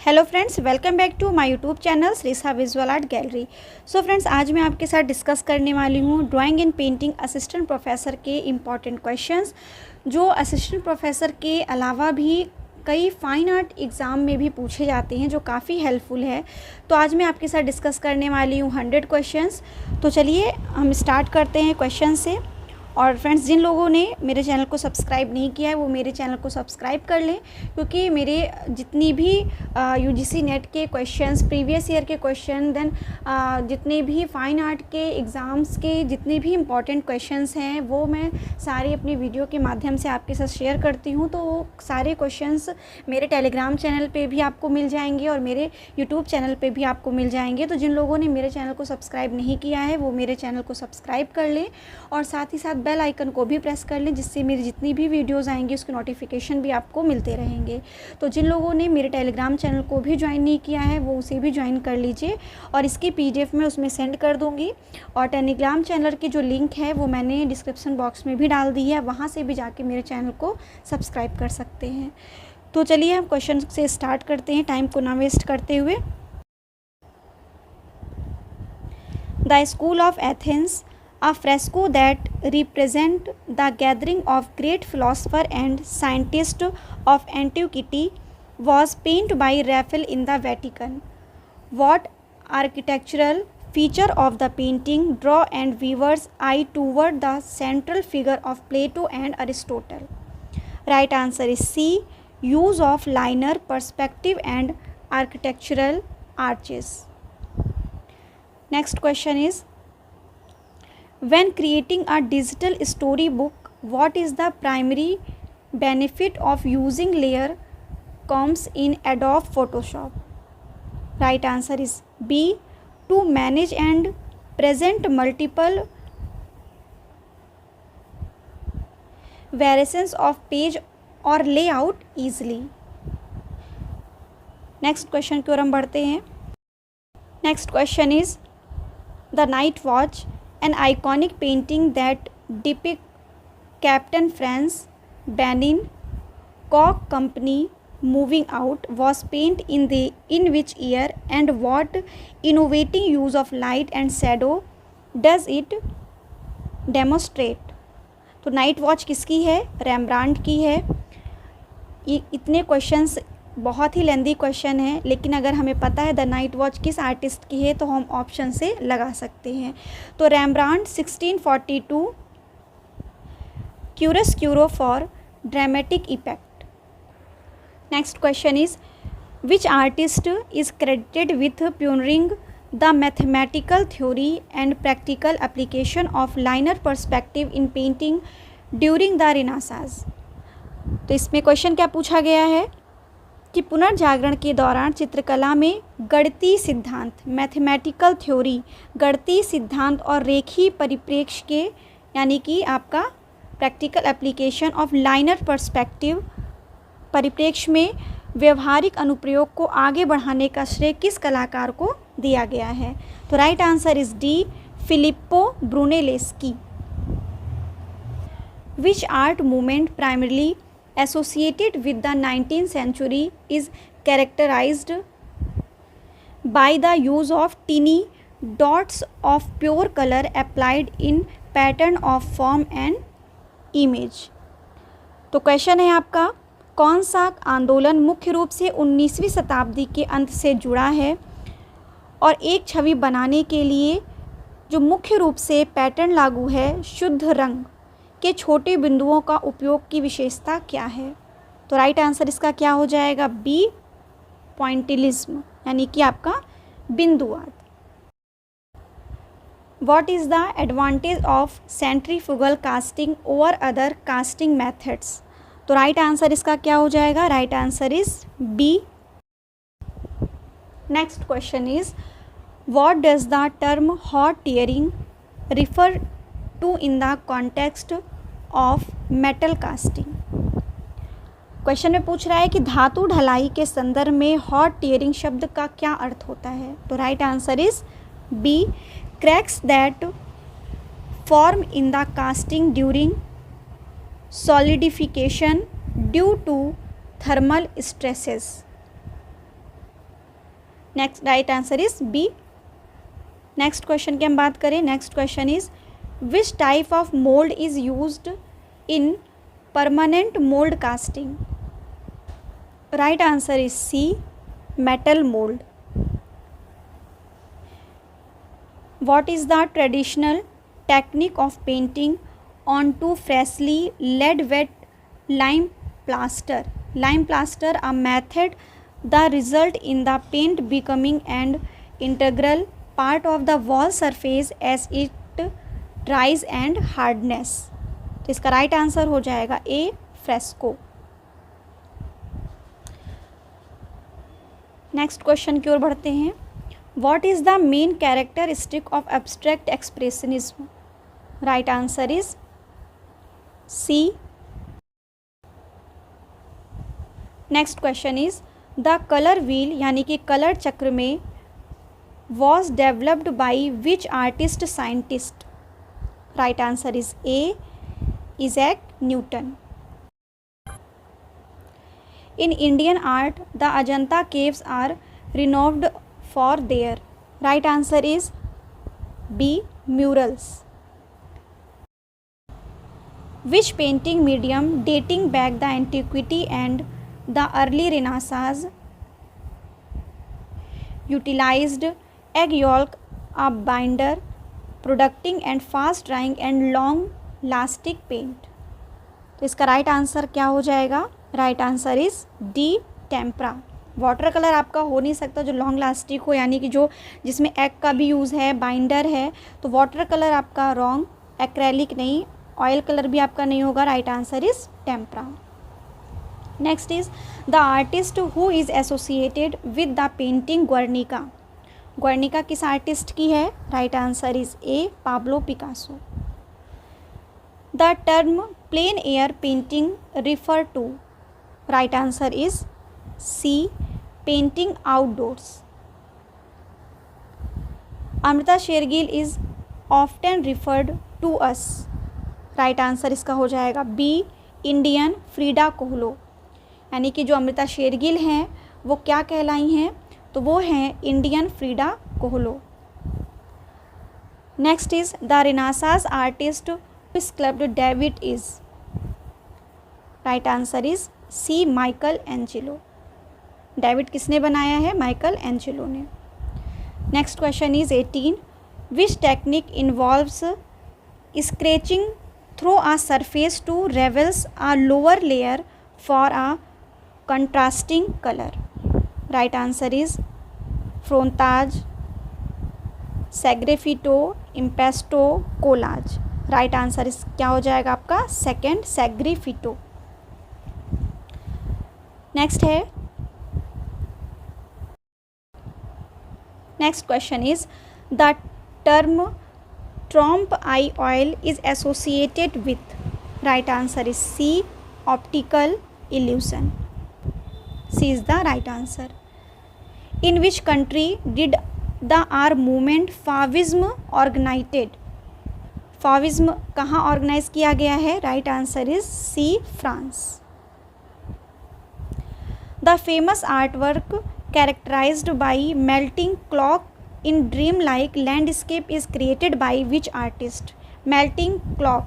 Hello friends, welcome back to my YouTube channel Shrisa visual art gallery. So friends, आज मैं आपके साथ discuss करने वाली हूँ drawing and painting assistant professor के इम्पॉर्टेंट क्वेश्चंस, जो असिस्टेंट प्रोफेसर के अलावा भी कई फाइन आर्ट एग्ज़ाम में भी पूछे जाते हैं, जो काफ़ी हेल्पफुल है। तो आज मैं आपके साथ डिस्कस करने वाली हूँ 100 क्वेश्चंस। तो चलिए हम स्टार्ट करते हैं क्वेश्चन से। और फ्रेंड्स, जिन लोगों ने मेरे चैनल को सब्सक्राइब नहीं किया है वो मेरे चैनल को सब्सक्राइब कर लें, क्योंकि मेरे जितनी भी यूजीसी नेट के क्वेश्चंस, प्रीवियस ईयर के क्वेश्चन, देन जितने भी फाइन आर्ट के एग्ज़ाम्स के जितने भी इम्पॉर्टेंट क्वेश्चंस हैं वो मैं सारे अपनी वीडियो के माध्यम से आपके साथ शेयर करती हूँ। तो वो सारे क्वेश्चंस मेरे टेलीग्राम चैनल पे भी आपको मिल जाएंगे और मेरे यूट्यूब चैनल पे भी आपको मिल जाएंगे। तो जिन लोगों ने मेरे चैनल को सब्सक्राइब नहीं किया है वो मेरे चैनल को सब्सक्राइब कर लें और साथ ही साथ बेल आइकन को भी प्रेस कर लें, जिससे मेरी जितनी भी वीडियोस आएंगी उसके नोटिफिकेशन भी आपको मिलते रहेंगे। तो जिन लोगों ने मेरे टेलीग्राम चैनल को भी ज्वाइन नहीं किया है वो उसे भी ज्वाइन कर लीजिए, और इसकी पीडीएफ मैं उसमें सेंड कर दूंगी। और टेलीग्राम चैनल की जो लिंक है वो मैंने डिस्क्रिप्शन बॉक्स में भी डाल दी है, वहाँ से भी जाके मेरे चैनल को सब्सक्राइब कर सकते हैं। तो चलिए हम क्वेश्चन से स्टार्ट करते हैं, टाइम को ना वेस्ट करते हुए। The school of Athens, a fresco that represent the gathering of great philosopher and scientist of antiquity, was painted by Raphael in the Vatican. What architectural feature of the painting draw and viewer's eye toward the central figure of Plato and Aristotle? Right answer is C. Use of linear perspective and architectural arches. Next question is, when creating a digital storybook, what is the primary benefit of using layer comps in Adobe Photoshop? Right answer is B. To manage and present multiple variations of page or layout easily. Next question की ओर हम बढ़ते हैं। Next question is, the Night Watch, an iconic painting that depicts Captain France Benin Coke Company moving out, was painted in which year, and what innovating use of light and shadow does it demonstrate? तो night watch किसकी है? रैम्ब्रांड की है। ये इतने questions बहुत ही lengthy question है, लेकिन अगर हमें पता है द नाइट वॉच किस आर्टिस्ट की है तो हम ऑप्शन से लगा सकते हैं। तो Rembrandt 1642, chiaroscuro for dramatic effect. Next question is, which artist is credited with pioneering the mathematical theory and practical application of linear perspective in painting during the Renaissance? तो इसमें क्वेश्चन क्या पूछा गया है कि पुनर्जागरण के दौरान चित्रकला में गणितीय सिद्धांत, मैथमेटिकल थ्योरी, गणितीय सिद्धांत और रेखीय परिप्रेक्ष्य के, यानी कि आपका practical application of linear perspective परिप्रेक्ष्य में व्यवहारिक अनुप्रयोग को आगे बढ़ाने का श्रेय किस कलाकार को दिया गया है? तो right answer is D. Filippo Brunelleschi. Which art movement primarily associated with the 19th century is characterized by the use of tiny dots of pure color applied in pattern of form and image? तो question है आपका, कौन सा आंदोलन मुख्य रूप से 19वीं शताब्दी के अंत से जुड़ा है और एक छवि बनाने के लिए जो मुख्य रूप से पैटर्न लागू है, शुद्ध रंग के छोटे बिंदुओं का उपयोग की विशेषता क्या है? तो राइट आंसर इसका क्या हो जाएगा? बी. पॉइंटिलिज्म, यानी कि आपका बिंदुवाद। What is the advantage of centrifugal casting over other casting methods? तो राइट आंसर इसका क्या हो जाएगा? Right answer is B. Next question is, what does the term hot tearing refer to in the context of metal casting? Question में पूछ रहा है कि धातु ढलाई के संदर्भ में हॉट टीयरिंग शब्द का क्या अर्थ होता है? तो right answer is B. Cracks that form in the casting during solidification due to thermal stresses. Next right answer is B. Next question की हम बात करें, next question is which type of mould is used in permanent mould casting. Right answer is C, metal mould. What is the traditional technique of painting onto freshly laid wet lime plaster? Lime plaster, a method the result in the paint becoming an integral part of the wall surface as it dries and hardness. तो इसका right answer हो जाएगा ए, fresco. Next question की ओर बढ़ते हैं। What is the main characteristic of abstract expressionism? Right answer is C. Next question is the color wheel यानी कि colour चक्र में was developed by which artist scientist? Right answer is A. Isaac Newton. In Indian art, the Ajanta caves are renowned for their, right answer is B, murals. Which painting medium dating back the antiquity and the early Renaissance utilized egg yolk, a binder, producing and fast drying and long lasting paint? तो इसका right answer क्या हो जाएगा? Right answer is D, tempera. Water colour आपका हो नहीं सकता जो लॉन्ग लास्टिक हो, यानी कि जो जिसमें एग का भी यूज़ है, बाइंडर है, तो वाटर कलर आपका रॉन्ग, एक्रेलिक नहीं, ऑयल कलर भी आपका नहीं होगा। Right answer is tempera. Next is the artist who is associated with the painting Guernica. Guernica किस आर्टिस्ट की है? Right answer is A, Pablo Picasso. The term plein air painting refer to. Right answer is C, painting outdoors. Amrita Shergil is often referred to as. Right answer इसका हो जाएगा B, Indian Frida कोहलो। यानी कि जो अमृता शेरगिल हैं वो क्या कहलाई हैं? तो वो हैं Indian Frida Kahlo. Next is the Renaissance artist sculpted David is. Right answer is C, Michelangelo. David किसने बनाया है? माइकल एंजेलो ने। Next question is 18 which technique involves scratching through a surface to reveals a lower layer for a contrasting colour. Right answer is frottage, sgraffito, impasto, collage. Right answer इस क्या हो जाएगा आपका? Second, sgraffito. Next है, next question is the term trompe l'oeil is associated with. Right answer is C, optical illusion. C is the right answer. In which country did the art movement Fauvism originated. Fauvism कहाँ organize किया गया है? Right answer is C, France. The famous art work characterized by melting clock in dream-like landscape is created by which artist? melting clock,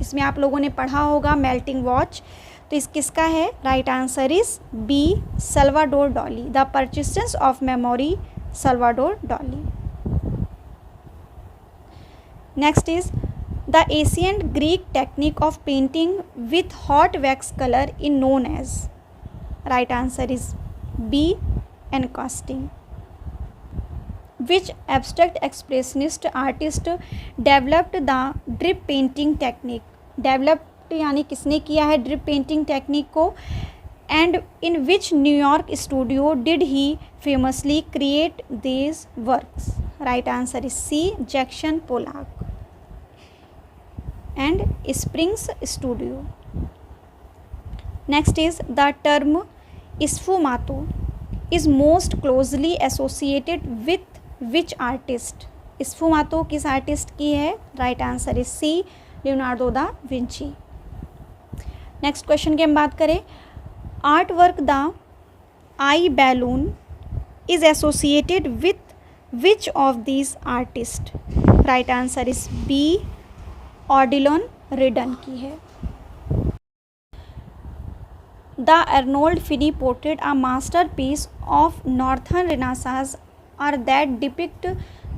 इसमें आप लोगों ने पढ़ा होगा melting watch, तो इस किसका है? Right answer is B, Salvador Dali. The persistence of memory, Salvador Dali. Next is the ancient Greek technique of painting with hot wax colour in known as. Right answer is B, encaustic. Which abstract expressionist artist developed the drip painting technique. Developed यानी किसने किया है drip painting technique को? And in which New York studio did he famously create these works. Right answer is C, Jackson Pollock and Springs studio. Next is the term sfumato is most closely associated with which artist? Sfumato किस artist की है? Right answer is C, Leonardo da Vinci. Next question की हम बात करें, art work the eye balloon is associated with which of these artists? Right answer is B, Odilon Redon की है. The Arnold Finney portrait, a masterpiece of Northern Renaissance, are that depict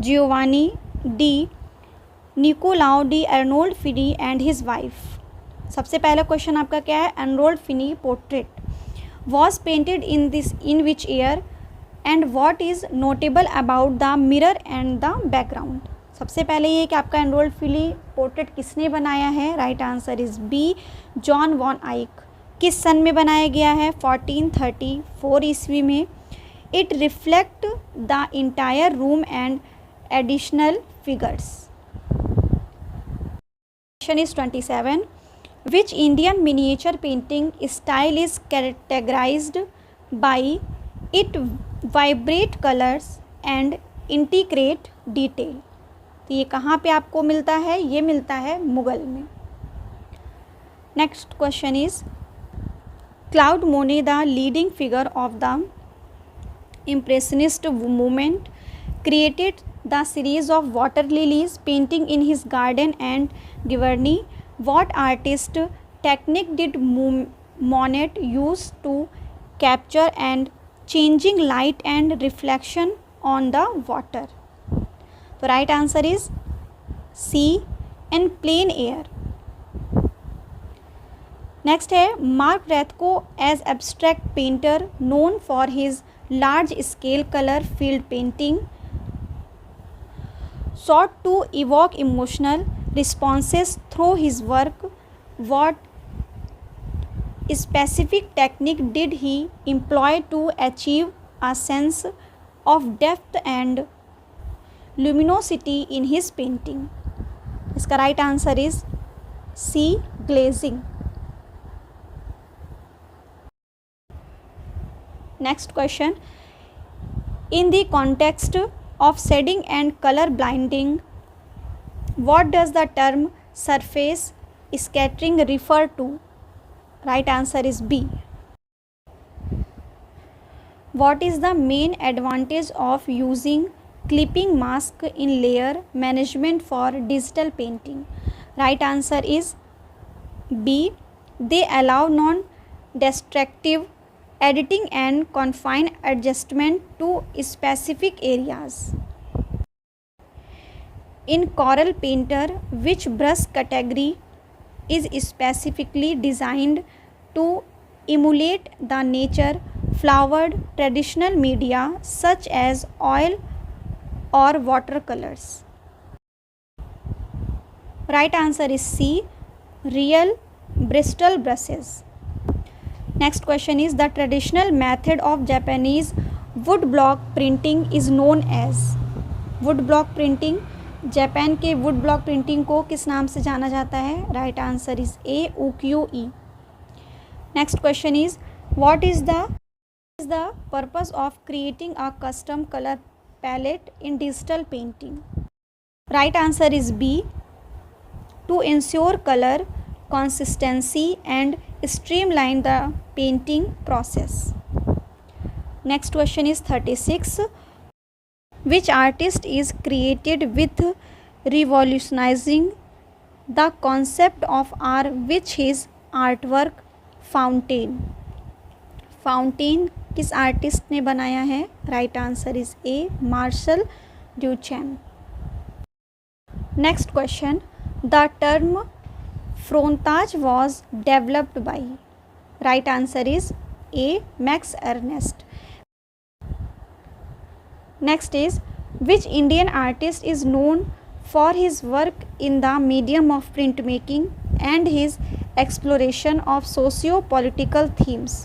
Giovanni di Niccolao di Arnold Finney and his wife. सबसे पहला question आपका क्या है? Arnold Finney portrait was painted in which year and what is notable about the mirror and the background. सबसे पहले ये कि आपका अर्नोल्ड फिनी पोर्ट्रेट किसने बनाया है? Right answer is B, John van Eyck. किस सन में बनाया गया है? 1434 ईस्वी में. It reflect the entire room and additional figures. Question is 27. Which Indian miniature painting style is characterized by its vibrant colors and intricate detail? तो ये कहाँ पे आपको मिलता है? ये मिलता है मुगल में. नेक्स्ट क्वेश्चन इज क्लाउड मोने, the leading figure of the impressionist movement, created the series of water lilies painting in his garden and Giverny. What artist technique did Monet use to capture and changing light and reflection on the water? The right answer is C, in plein air. Next है Mark Rothko, as abstract painter known for his large scale color field painting, sought to evoke emotional responses through his work. What specific technique did he employ to achieve a sense of depth and luminosity in his painting? इसका right answer is C, glazing. Next question. In the context of shading and color blinding, what does the term surface scattering refer to? Right answer is B. What is the main advantage of using clipping mask in layer management for digital painting? Right answer is B. They allow non-destructive editing and confine adjustment to specific areas. In Corel Painter, which brush category is specifically designed to emulate the nature flowered traditional media such as oil or watercolors? Right answer is C, real Bristol brushes. Next question is the traditional method of Japanese woodblock printing is known as. woodblock printing, Japan के wood block printing को किस नाम से जाना जाता है? Right answer is A, ukiyo-e. Next question is what is the purpose of creating a custom colour palette in digital painting? Right answer is B, to ensure colour consistency and streamline the painting process. Next question is 36. Which artist is created with revolutionizing the concept of art with his artwork Fountain? Fountain किस artist ने बनाया है? Right answer is A, Marcel Duchamp. Next question. The term Frontage was developed by. Right answer is A, Max Ernst. Next is which Indian artist is known for his work in the medium of printmaking and his exploration of socio-political themes?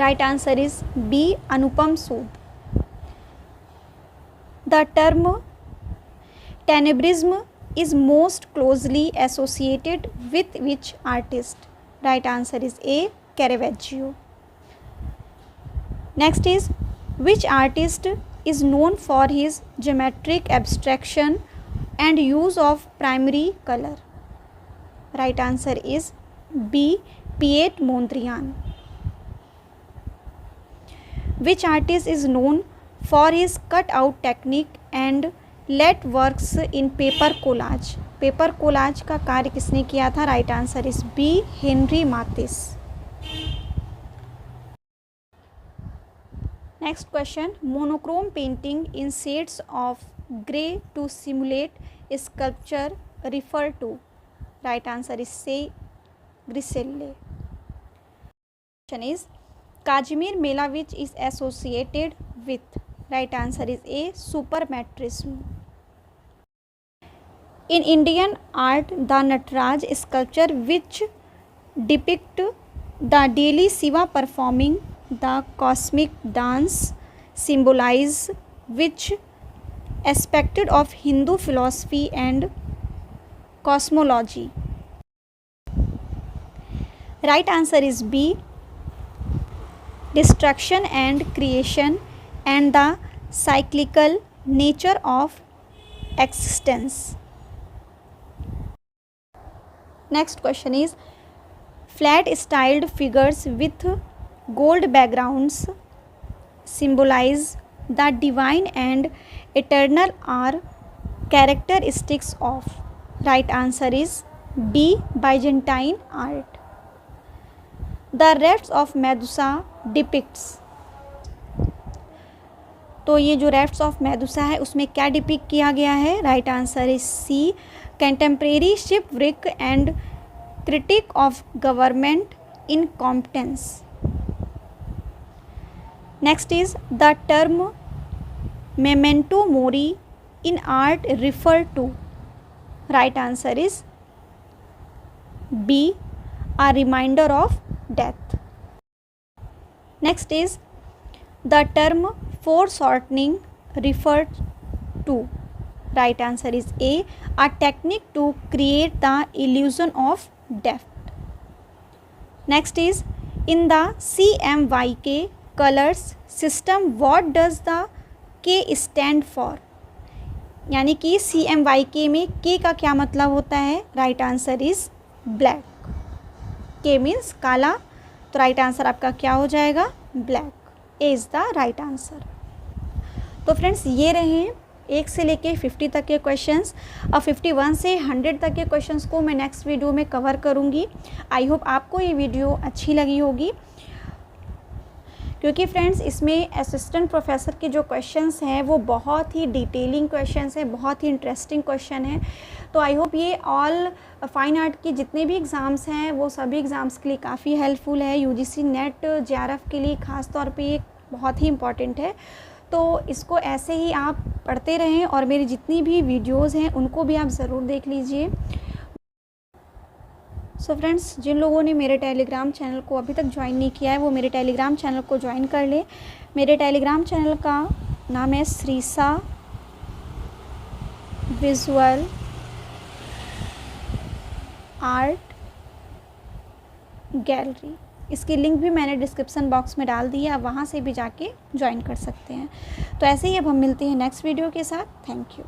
Right answer is B, Anupam Sood. The term tenebrism is most closely associated with which artist? Right answer is A, Caravaggio. Next is which artist is known for his geometric abstraction and use of primary color? Right answer is B, Piet Mondrian. Which artist is known for his cut out technique and late works in paper collage. Paper collage का कार्य किसने किया था? Right answer is B, Henri Matisse. Next question, monochrome painting in shades of grey to simulate sculpture refer to. Right answer is C grisaille. Question is Kazimir Malevich which is associated with. Right answer is A, suprematism. In Indian art, the Nataraj sculpture which depict the daily Shiva performing the cosmic dance symbolize which aspect of Hindu philosophy and cosmology? Right answer is B, destruction and creation and the cyclical nature of existence. Next question is flat styled figures with gold backgrounds symbolize the divine and eternal are characteristics of. Right answer is B, Byzantine art. The rafts of Medusa depicts. तो ये जो रेफ्ट्स of मेदुसा है उसमें क्या depict किया गया है? Right answer is C, contemporary shipwreck and critique of government incompetence. Next is the term memento mori in art refer to. Right answer is B, a reminder of death. Next is the term foreshortening referred to. Right answer is A, a technique to create the illusion of death. Next is in the CMYK colors system, what does the K stand for? यानी कि CMYK में K का क्या मतलब होता है? Right answer is black. K means काला, तो राइट आंसर आपका क्या हो जाएगा? Black. A is the right answer. तो फ्रेंड्स ये रहे 1 से लेके 50 तक के क्वेश्चंस. और 51 से 100 तक के क्वेश्चंस को मैं नेक्स्ट वीडियो में कवर करूँगी. आई होप आपको ये वीडियो अच्छी लगी होगी, क्योंकि फ्रेंड्स इसमें असिस्टेंट प्रोफेसर के जो क्वेश्चंस हैं वो बहुत ही डिटेलिंग क्वेश्चंस हैं, बहुत ही इंटरेस्टिंग क्वेश्चन हैं. तो आई होप ये ऑल फाइन आर्ट के जितने भी एग्ज़ाम्स हैं वो सभी एग्ज़ाम्स के लिए काफ़ी हेल्पफुल है. यूजीसी नेट जेआरएफ के लिए ख़ास तौर पे ये बहुत ही इम्पॉर्टेंट है. तो इसको ऐसे ही आप पढ़ते रहें और मेरी जितनी भी वीडियोज़ हैं उनको भी आप ज़रूर देख लीजिए. सो फ्रेंड्स, जिन लोगों ने मेरे टेलीग्राम चैनल को अभी तक ज्वाइन नहीं किया है वो मेरे टेलीग्राम चैनल को ज्वाइन कर ले. मेरे टेलीग्राम चैनल का नाम है श्रीसा विजुअल आर्ट गैलरी. इसकी लिंक भी मैंने डिस्क्रिप्सन बॉक्स में डाल दी है, आप वहाँ से भी जाके ज्वाइन कर सकते हैं. तो ऐसे ही अब हम मिलते हैं नेक्स्ट वीडियो के साथ. Thank you.